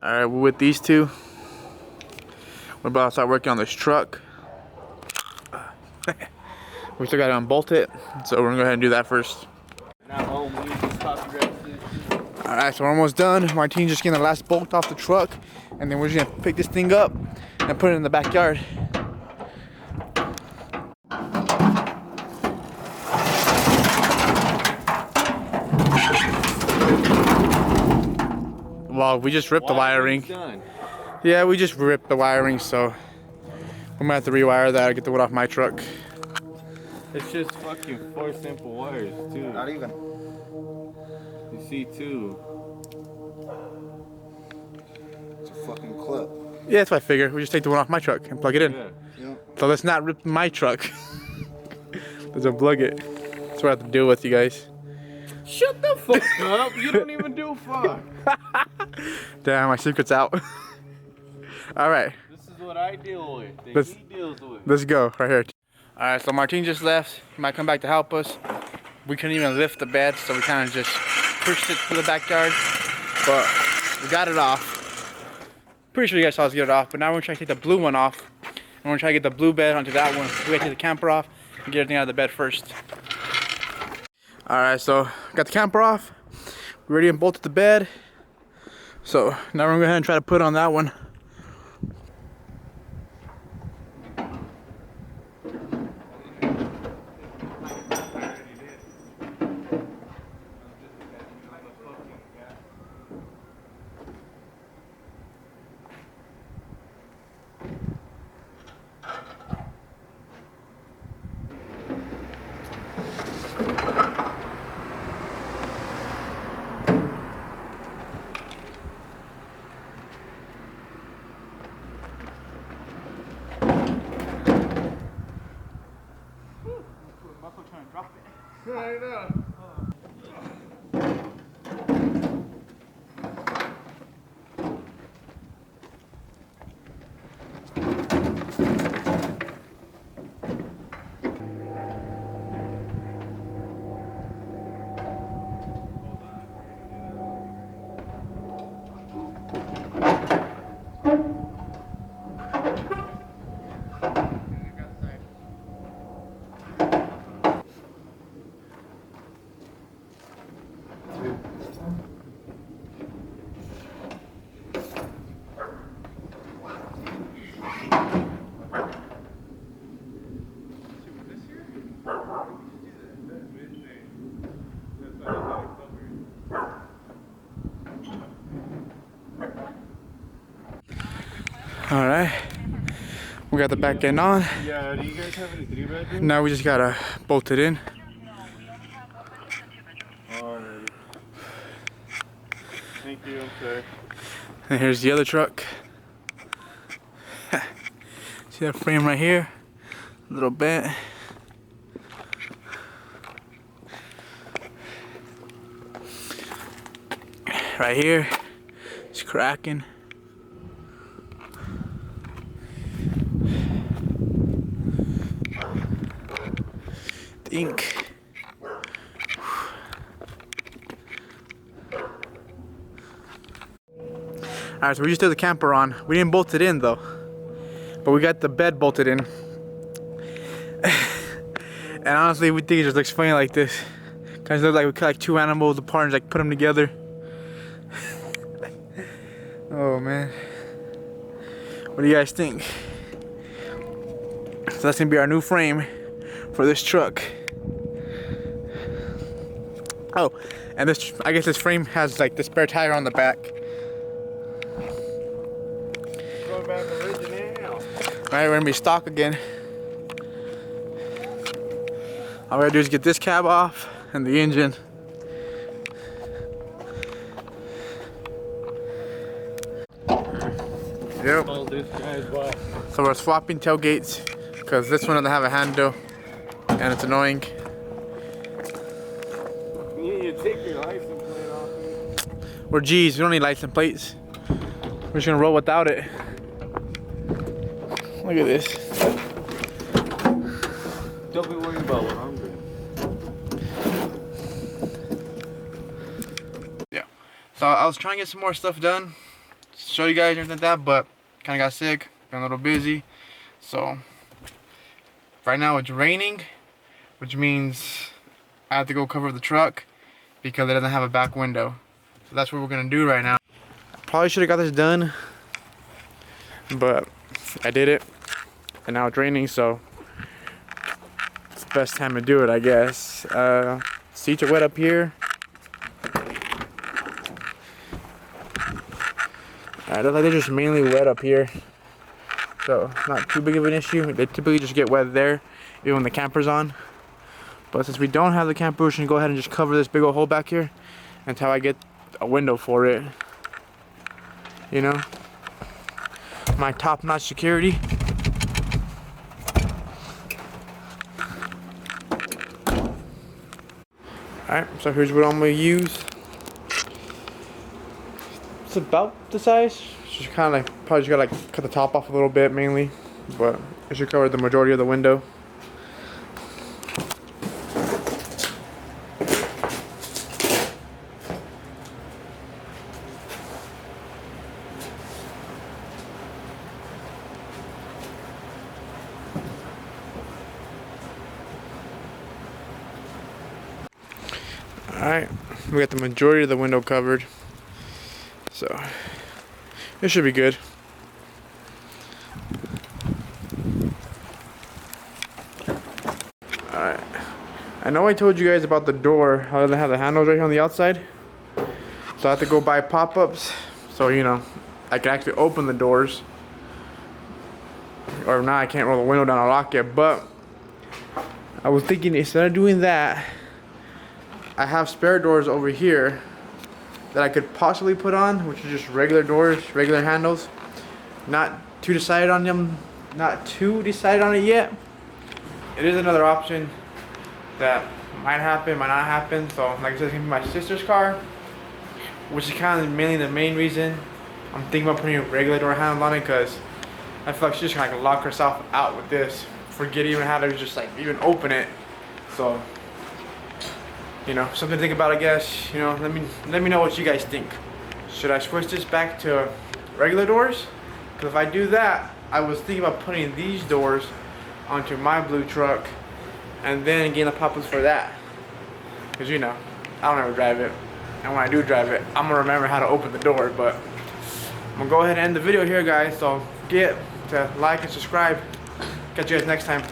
Alright, we're with these two. We're about to start working on this truck. We still gotta unbolt it, so we're gonna go ahead and do that first. Alright, so we're almost done. Martin's just getting the last bolt off the truck, and then we're just gonna pick this thing up and put it in the backyard. Well, we just ripped the wiring. Yeah, we just ripped the wiring, so I'm gonna have to rewire that, get the wood off my truck. It's just fucking 4 simple wires, too. Not even. You see, too. It's a fucking clip. Yeah, that's what I figured. We just take the one off my truck and plug it in. Yeah. So let's not rip my truck. Let's unplug it. That's what I have to deal with, you guys. Shut the fuck up. You don't even do fuck. Damn, my secret's out. Alright. This is what I deal with. That Let's- he deals with. Let's go, right here. Alright, so Martin just left. He might come back to help us. We couldn't even lift the bed, so we kind of just pushed it to the backyard. But we got it off. Pretty sure you guys saw us get it off, but now we're gonna try to take the blue one off. And we're gonna try to get the blue bed onto that one. We gotta take the camper off and get everything out of the bed first. Alright, so got the camper off. We already unbolted the bed. So now we're gonna go ahead and try to put on that one. Trying to drop it. I know. Alright. We got the back end on. Yeah, do you guys have any 3-bedroom? Now we just gotta bolt it in. Alright. Thank you, I'm sorry. And here's the other truck. See that frame right here? A little bent. Right here, it's cracking. The ink. Alright, so we just did the camper on. We didn't bolt it in though. But we got the bed bolted in. And honestly, we think it just looks funny like this. Kind of look like we cut like 2 animals apart and like put them together. Oh man. What do you guys think? So that's gonna be our new frame for this truck. Oh, and this, I guess this frame has like the spare tire on the back. Going back original. Alright, we're gonna be stock again. All we gotta do is get this cab off and the engine. Yep. Oh, this guy's wife. So we're swapping tailgates because this one doesn't have a handle and it's annoying. You need to take your license plate off. We're G's, we don't need license plates. We're just gonna roll without it. Look at this. Don't be worried about what I'm doing. Yeah. So I was trying to get some more stuff done. show you guys anything like that, but kind of got sick, been a little busy. So right now it's raining, which means I have to go cover the truck because it doesn't have a back window. So that's what we're gonna do right now. Probably should have got this done, but I did it, and now it's raining, so it's the best time to do it, I guess. Seats are wet up here. They're just mainly wet up here, so not too big of an issue. They typically just get wet there, even when the camper's on. But since we don't have the camper, we're gonna go ahead and just cover this big old hole back here until I get a window for it. You know, my top-notch security. Alright, so here's what I'm gonna use. It's about the size. Just kind of like, probably just gotta like cut the top off a little bit mainly, but it should cover the majority of the window. Alright, we got the majority of the window covered, so it should be good. Alright, I know I told you guys about the door, how they have the handles right here on the outside, so I have to go buy pop-ups, so you know, I can actually open the doors, or now I can't roll the window down and lock it. But I was thinking, instead of doing that, I have spare doors over here that I could possibly put on, which are just regular doors, regular handles. Not too decided on them, not too decided on it yet. It is another option that might happen, might not happen. So like I said, it's gonna be my sister's car, which is kind of mainly the main reason I'm thinking about putting a regular door handle on it, because I feel like she's just gonna like lock herself out with this. Forget even how to just like even open it. So, you know, something to think about, I guess. You know, let me know what you guys think. Should I switch this back to regular doors? Because if I do that, I was thinking about putting these doors onto my blue truck and then getting the pop-ups for that. Because, you know, I don't ever drive it. And when I do drive it, I'm going to remember how to open the door. But I'm going to go ahead and end the video here, guys. So don't forget to like and subscribe. Catch you guys next time.